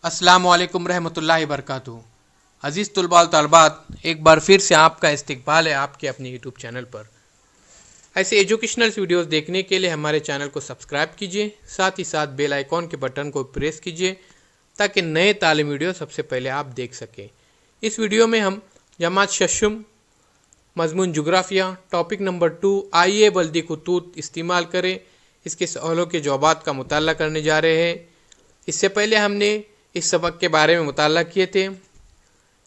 अस्सलाम वालेकुम रहमतुल्लाहि बरकातुहू। अज़ीज़ तुलबा तलबात, एक बार फिर से आपका इस्तकबाल है आपके अपने यूट्यूब चैनल पर। ऐसे एजुकेशनल वीडियोस देखने के लिए हमारे चैनल को सब्सक्राइब कीजिए, साथ ही साथ बेल आइकॉन के बटन को प्रेस कीजिए ताकि नए तालीम वीडियो सबसे पहले आप देख सकें। इस वीडियो में हम जमात शशुम मजमून जुग्राफिया टॉपिक नंबर 2 आइए बल्दी खतूत इस्तेमाल करें, इसके सवालों के जवाबात का मुताला करने जा रहे हैं। इससे पहले हमने इस सबक के बारे में मुताला किए थे।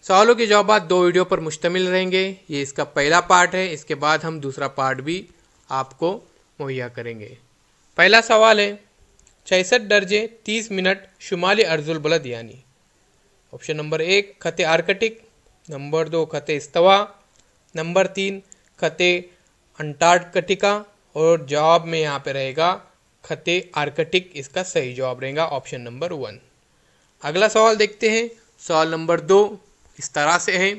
सवालों के जवाब 2 वीडियो पर मुश्तमिल रहेंगे। ये इसका पहला पार्ट है, इसके बाद हम दूसरा पार्ट भी आपको मुहैया करेंगे। पहला सवाल है 66 दर्जे 30 मिनट शुमाली अर्जुल बलद यानी। ऑप्शन नंबर 1 खते आर्कटिक, नंबर 2 खते इस्तवा, नंबर 3 खते अंटार्कटिका और जवाब में यहाँ पे रहेगा खते आर्कटिक। इसका सही जवाब रहेगा ऑप्शन नंबर 1। अगला सवाल देखते हैं। सवाल नंबर 2 इस तरह से है,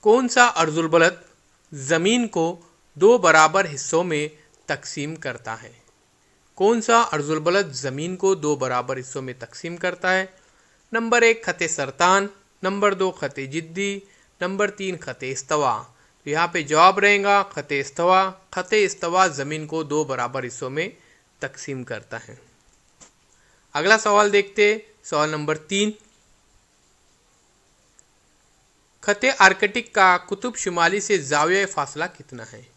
कौन सा अर्जुल बलद ज़मीन को 2 बराबर हिस्सों में तकसीम करता है? कौन सा अर्जुल बलद ज़मीन को 2 बराबर हिस्सों में तकसीम करता है? नंबर 1 खते सरतान, नंबर 2 खते जिद्दी, नंबर 3 खते इस्तवा। तो यहाँ पे जवाब रहेगा खते इस्तवा। खते इस्तवा ज़मीन को 2 बराबर हिस्सों में तकसीम करता है। अगला सवाल देखते, सवाल नंबर 3, खते आर्कटिक का कुतुब शुमाली से ज़ाविया फासला कितना है?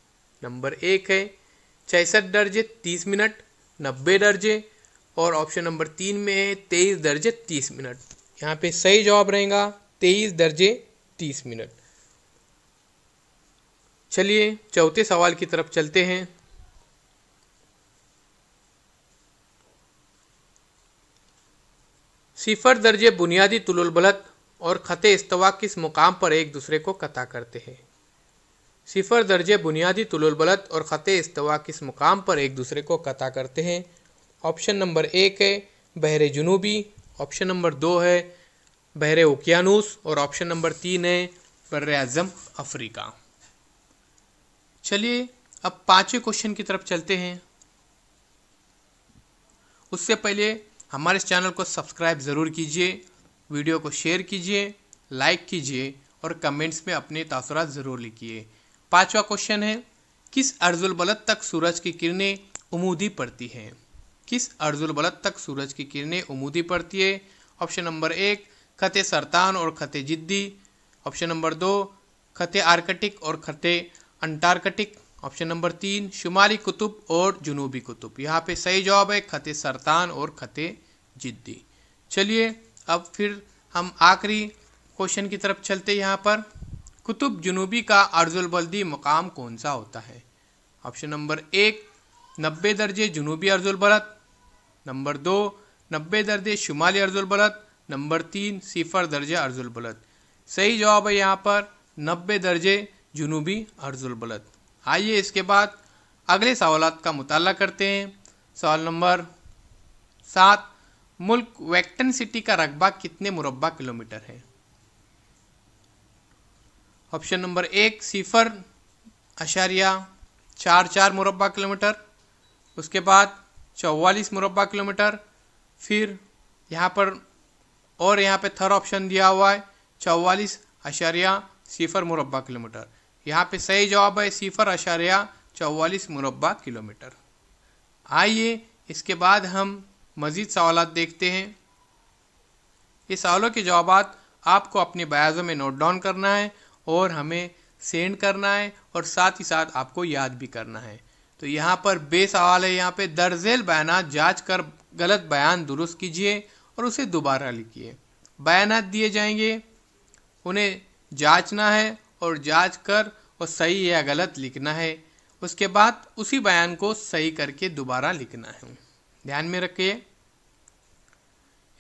नंबर 1 है 66 दर्जे 30 मिनट, 90 दर्जे और ऑप्शन नंबर 3 में है 23 दर्जे 30 मिनट। यहाँ पे सही जवाब रहेगा 23 दर्जे 30 मिनट। चलिए चौथे सवाल की तरफ चलते हैं। सिफर दर्जे बुनियादी तुलुल बलद और खते इस्तवा किस मुकाम पर एक दूसरे को कता करते हैं? सिफर दर्जे बुनियादी तुलुल बलद और खते इस्तवा किस मुकाम पर एक दूसरे को कता करते हैं? ऑप्शन नंबर 1 है बहरे जुनूबी, ऑप्शन नंबर 2 है बहरे ओकियानूस और ऑप्शन नंबर 3 है बर्रे आज़म अफ्रीका। चलिए अब 5वें क्वेश्चन की तरफ चलते हैं। उससे पहले हमारे इस चैनल को सब्सक्राइब ज़रूर कीजिए, वीडियो को शेयर कीजिए, लाइक कीजिए और कमेंट्स में अपने तासुरात ज़रूर लिखिए। 5वां क्वेश्चन है, किस अर्जुल बलद तक सूरज की किरणें उमूदी पड़ती हैं? किस अर्जुल बलद तक सूरज की किरणें उमूदी पड़ती है? ऑप्शन नंबर 1 खते सरतान और खते जिद्दी, ऑप्शन नंबर 2 खते आर्कटिक और खते अंटार्कटिक, ऑप्शन नंबर 3 शुमाली कुतुब और जुनूबी कुतुब। यहाँ पे सही जवाब है खते सरतान और खते जिद्दी। चलिए अब फिर हम आखिरी क्वेश्चन की तरफ चलते हैं। यहाँ पर कुतुब जुनूबी का अर्जुल बलदी मुकाम कौन सा होता है? ऑप्शन नंबर 1 90 दर्जे जुनूबी अर्जुल बलद, नंबर 2 90 दर्जे शुमाली अर्जुल बलद, नंबर 3 सिफर दर्जे अर्जुल बलद। सही जवाब है यहाँ पर 90 दर्जे जुनूबी अर्जुल बलद। आइए इसके बाद अगले सवालात का मुताला करते हैं। सवाल नंबर 7, मुल्क वेक्टन सिटी का रकबा कितने मुरब्बा किलोमीटर है? ऑप्शन नंबर 1 0.44 मुरब्बा किलोमीटर, उसके बाद 44 मुरब्बा किलोमीटर, फिर यहाँ पर और यहाँ पे थर्ड ऑप्शन दिया हुआ है 44.0 मुरब्बा किलोमीटर। यहाँ पे सही जवाब है 0.44 मुरब्बा किलोमीटर। आइए इसके बाद हम मज़ीद सवालात देखते हैं। ये सवालों के जवाबात आपको अपने बयाज़ों में नोट डाउन करना है और हमें सेंड करना है और साथ ही साथ आपको याद भी करना है। तो यहाँ पर बे सवाल है, यहाँ पे दर्जेल बयानात जांच कर गलत बयान दुरुस्त कीजिए और उसे दोबारा लिखिए। बयानात दिए जाएंगे, उन्हें जांचना है और जांच कर और सही या गलत लिखना है। उसके बाद उसी बयान को सही करके दोबारा लिखना है। ध्यान में रखिए।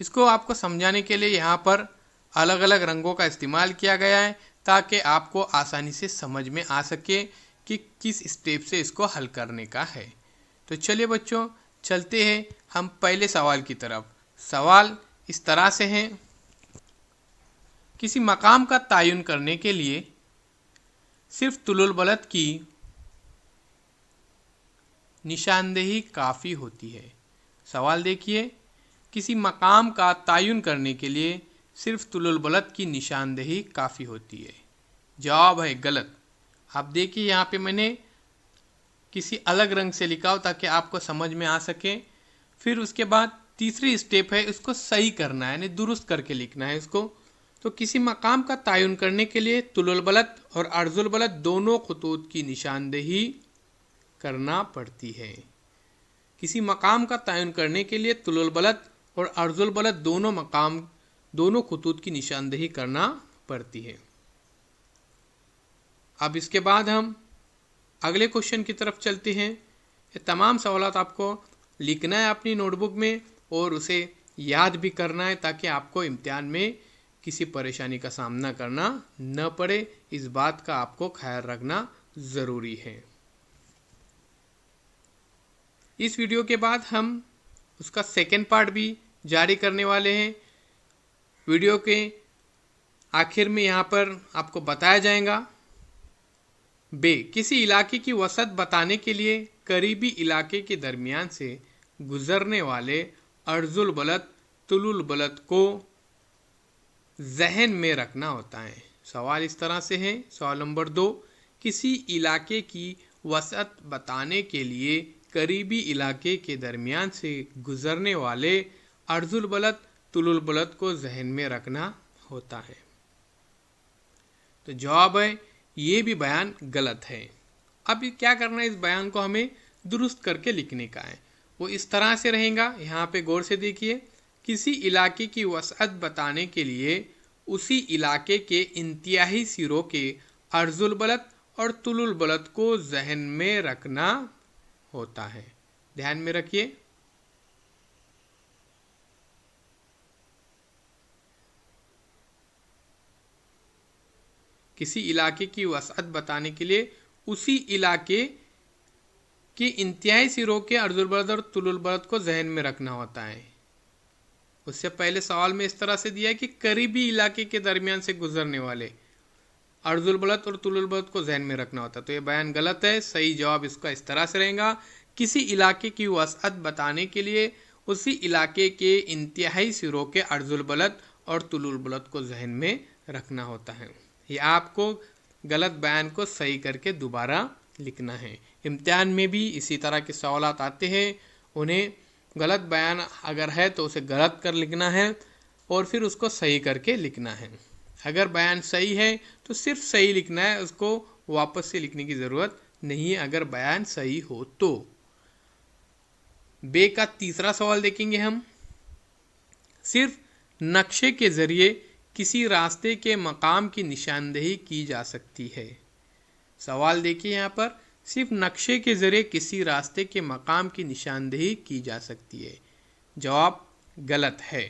इसको आपको समझाने के लिए यहाँ पर अलग अलग रंगों का इस्तेमाल किया गया है ताकि आपको आसानी से समझ में आ सके कि किस स्टेप से इसको हल करने का है। तो चलिए बच्चों चलते हैं हम पहले सवाल की तरफ। सवाल इस तरह से है, किसी मकाम का तयन करने के लिए सिर्फ तुलुल बलद की निशानदेही काफ़ी होती है। सवाल देखिए, किसी मकाम का तयन करने के लिए सिर्फ तुलुल बलद की निशानदेही काफ़ी होती है। जवाब है गलत। आप देखिए यहाँ पे मैंने किसी अलग रंग से लिखा हो ताकि आपको समझ में आ सके। फिर उसके बाद तीसरी स्टेप है, इसको सही करना है, यानी दुरुस्त करके लिखना है इसको। तो किसी मकाम का तयन करने के लिए तुलुल बलद और अर्जुल बलद दोनों खतूत की निशानदेही करना पड़ती है। किसी मकाम का तयन करने के लिए तुलुल बलद और अर्जुल बलद दोनों खतूत की निशानदेही करना पड़ती है। अब इसके बाद हम अगले क्वेश्चन की तरफ चलते हैं। ये तमाम सवालात आपको लिखना है अपनी नोटबुक में और उसे याद भी करना है ताकि आपको इम्तिहान में किसी परेशानी का सामना करना न पड़े। इस बात का आपको ख्याल रखना ज़रूरी है। इस वीडियो के बाद हम उसका सेकेंड पार्ट भी जारी करने वाले हैं। वीडियो के आखिर में यहाँ पर आपको बताया जाएगा बे, किसी इलाके की वसत बताने के लिए करीबी इलाके के दरमियान से गुजरने वाले अर्जुल बलद तुलुल बलद को जहन में रखना होता है। सवाल इस तरह से है। सवाल नंबर 2, किसी इलाके की वसत बताने के लिए करीबी इलाके के दरमियान से गुजरने वाले अर्जुल बलद तुलुल बलद को जहन में रखना होता है। तो जवाब है ये भी बयान गलत है। अब क्या करना है, इस बयान को हमें दुरुस्त करके लिखने का है। वो इस तरह से रहेगा, यहाँ पे गौर से देखिए, किसी इलाके की वसअत बताने के लिए उसी इलाके के इंतहाई सिरों के अर्जुल बलद और तुलुल बलद को जहन में रखना होता है। ध्यान में रखिए। किसी इलाके की वसअत बताने के लिए उसी इलाके के इंतहाई सिरों के अर्जुल बलद और तुलुल बलद को जहन में रखना होता है। उससे पहले सवाल में इस तरह से दिया है कि करीबी इलाके के दरमियान से गुजरने वाले अर्जुल बलद और तुलुल बलद को जहन में रखना होता है। तो ये बयान गलत है। सही जवाब इसका इस तरह से रहेगा, किसी इलाके की वसअत बताने के लिए उसी इलाके के इंतहाई सिरों के अर्जुल बलद और तुलुल बलद को जहन में रखना होता है। ये आपको गलत बयान को सही करके दोबारा लिखना है। इम्तिहान में भी इसी तरह के सवालात आते हैं। उन्हें गलत बयान अगर है तो उसे गलत कर लिखना है और फिर उसको सही करके लिखना है। अगर बयान सही है तो सिर्फ सही लिखना है, उसको वापस से लिखने की ज़रूरत नहीं है अगर बयान सही हो तो। बे का तीसरा सवाल देखेंगे हम। सिर्फ नक्शे के ज़रिए किसी रास्ते के मकाम की निशानदेही की जा सकती है। सवाल देखिए यहाँ पर, सिर्फ नक्शे के ज़रिए किसी रास्ते के मकाम की निशानदेही की जा सकती है। जवाब गलत है,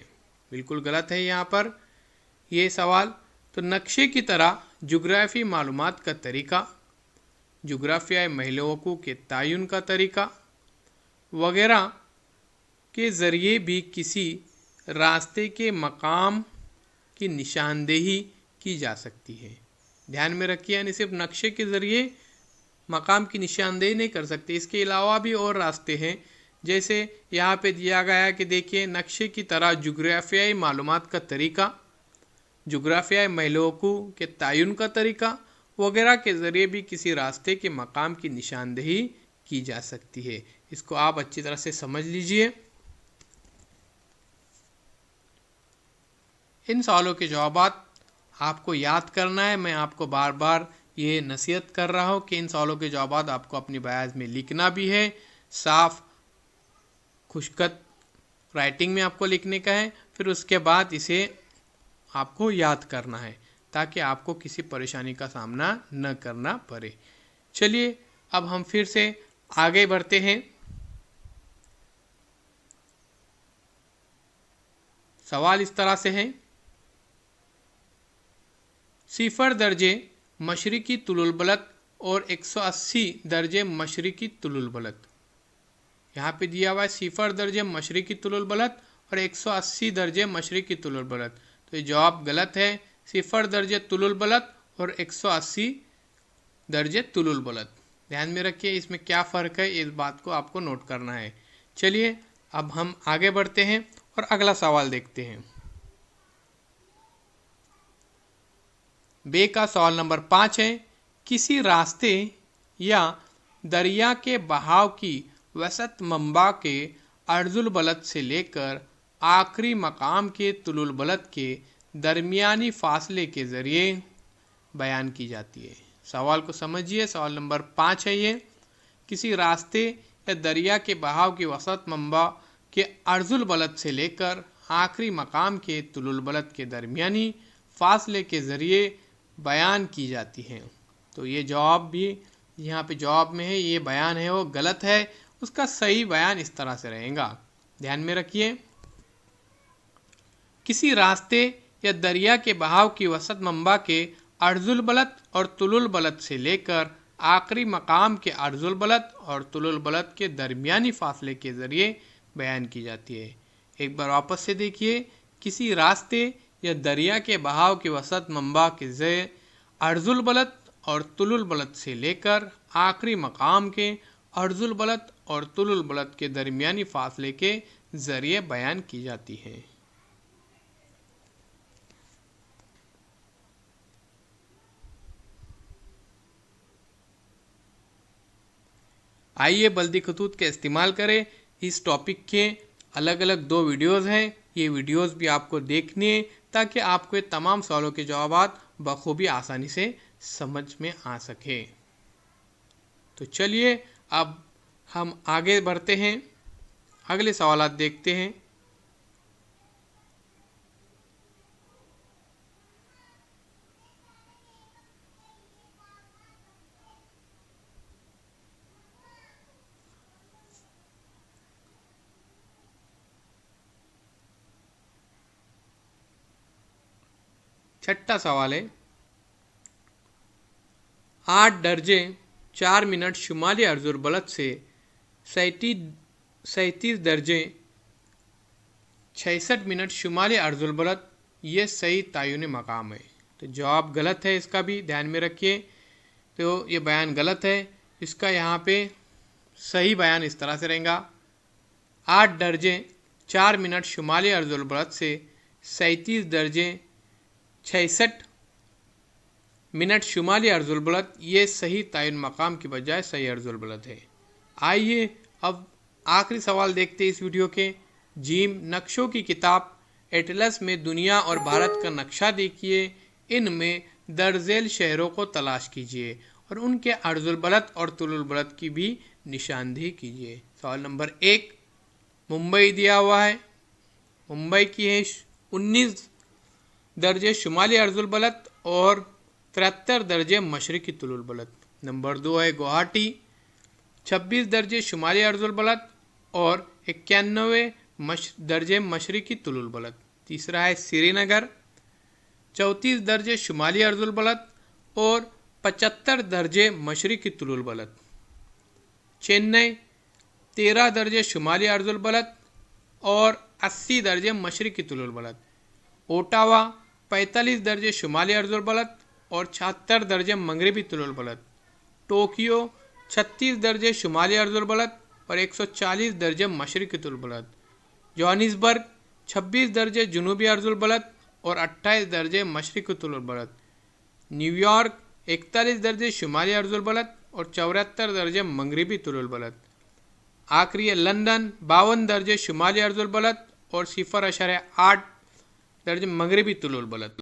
बिल्कुल गलत है यहाँ पर ये सवाल। तो नक्शे की तरह जोग्राफी मालूमात का तरीका, जोग्राफियाई महलवकू के तयन का तरीका वगैरह के ज़रिए भी किसी रास्ते के मकाम की निशानदेही की जा सकती है। ध्यान में रखिए, यानी सिर्फ नक्शे के ज़रिए मकाम की निशानदेही नहीं कर सकते, इसके अलावा भी और रास्ते हैं। जैसे यहाँ पे दिया गया है कि देखिए, नक्शे की तरह जोग्राफियाई मालूमात का तरीका, जोग्राफियाई महलवकू के तयन का तरीका वगैरह के ज़रिए भी किसी रास्ते के मकाम की निशानदेही की जा सकती है। इसको आप अच्छी तरह से समझ लीजिए। इन सवालों के जवाबात आपको याद करना है। मैं आपको बार बार ये नसीहत कर रहा हूँ कि इन सवालों के जवाबात आपको अपनी बयाज में लिखना भी है। साफ खुशखत राइटिंग में आपको लिखने का है। फिर उसके बाद इसे आपको याद करना है ताकि आपको किसी परेशानी का सामना न करना पड़े। चलिए अब हम फिर से आगे बढ़ते हैं। सवाल इस तरह से है, 0 दर्जे मशरिकी तुलुल बलद और 180 दर्जे मशरिकी तुलुल बलद। यहाँ पे दिया हुआ है 0 दर्जे मशरिकी तुलुल बलद और 180 दर्जे मशरिकी तुलुल बलद। तो ये जवाब गलत है। 0 दर्जे तुलुल बलद और 180 दर्जे तुलुल बलद। ध्यान में रखिए इसमें क्या फ़र्क है, इस बात को आपको नोट करना है। चलिए अब हम आगे बढ़ते हैं और अगला सवाल देखते हैं। बे का सवाल नंबर 5 है, किसी रास्ते या दरिया के बहाव की वसत मंबा के अर्जुल बलद से लेकर आखिरी मकाम के तुलुल बलद के दरमियानी फासले के ज़रिए बयान की जाती है। सवाल को समझिए, सवाल नंबर 5 है ये, किसी रास्ते या दरिया के बहाव की वसत मंबा के अर्जुल बलद से लेकर आखिरी मकाम के तुलुल बलद के दरमियानी फासले के ज़रिए बयान की जाती हैं। तो ये जवाब भी यहाँ पे जवाब में है, ये बयान है वो गलत है, उसका सही बयान इस तरह से रहेगा। ध्यान में रखिए, किसी रास्ते या दरिया के बहाव की वसत मंबा के अर्जुल बलद और तुलुल बलद से लेकर आखिरी मकाम के अर्जुल बलद और तुलुल बलद के दरमियानी फासले के ज़रिए बयान की जाती है। एक बार वापस से देखिए, किसी रास्ते या दरिया के बहाव के वसत मंबा के ज़रिए अर्जुल बलद और तुलुल बलद से लेकर आखिरी मकाम के अर्जुल बलद और तुलुल बलद के दरमियानी फासले के ज़रिए बयान की जाती है। आइए बल्दी खतूत का इस्तेमाल करें। इस टॉपिक के अलग अलग 2 वीडियोज़ हैं, ये वीडियोज़ भी आपको देखने हैं ताकि आपको ये तमाम सवालों के जवाब बखूबी आसानी से समझ में आ सके। तो चलिए अब हम आगे बढ़ते हैं, अगले सवाल देखते हैं। छठा सवाल है, 8 दर्जे 4 मिनट शुमाली अर्जुल बलद से 37 दर्जे 66 मिनट शुमाली अर्जुल बलद, ये सही तायुन मकाम है। तो जवाब गलत है, इसका भी ध्यान में रखिए। तो ये बयान गलत है, इसका यहाँ पे सही बयान इस तरह से रहेगा, 8 दर्जे 4 मिनट शुमाली अर्जुल बलद से 37 दर्जे 66 मिनट शुमाली अर्जुल बलद, ये सही तायुन मकाम की बजाय सही अर्जुल बलद है। आइए अब आखिरी सवाल देखते हैं इस वीडियो के। जीम, नक्शों की किताब एटलस में दुनिया और भारत का नक्शा देखिए, इनमें दर्जेल शहरों को तलाश कीजिए और उनके अर्जुल बलद और तुलुल बलद की भी निशानदेही कीजिए। सवाल नंबर 1, मुंबई दिया हुआ है, मुंबई की है 19 दर्जे शुमाली अर्जुल बलद और 73 दर्जे मशरकी तुलुल बलद। नंबर 2 है गुवाहाटी, 26 दर्जे शुमाली अर्जुल बलद और 91 दर्जे मशरकी तुलुल बलद। तीसरा है श्रीनगर, 34 दर्जे शुमाली अर्जुल बलद और 75 दर्जे मशरकी तुलुल बलद। चेन्नई, 13 दर्जे शुमाली अर्जुल बलद और 80 दर्जे मशरकी तुलुल बलद। ओटावा, 45 दर्जे शुमाली अर्जुल बलद और 76 दर्जे मगरबी तुलुल बलद। टोक्यो, 36 दर्जे शुमाली अर्जुल बलद और 140 दर्जे मशरकी तुलुल बलद। जोहानिसबर्ग, 26 दर्जे जुनूबी अर्जुल बलद और 28 दर्जे मशरकी तुलुल बलद। न्यूयॉर्क, 41 दर्जे शुमाली अर्जुल बलद और 74 दर्जे मगरबी तुलुल बलद। आखिरी है लंदन, 52 दर्जे शुमाली अर्जुल बलद और 0.8 दर्जे मगरबी तुलुल बलद।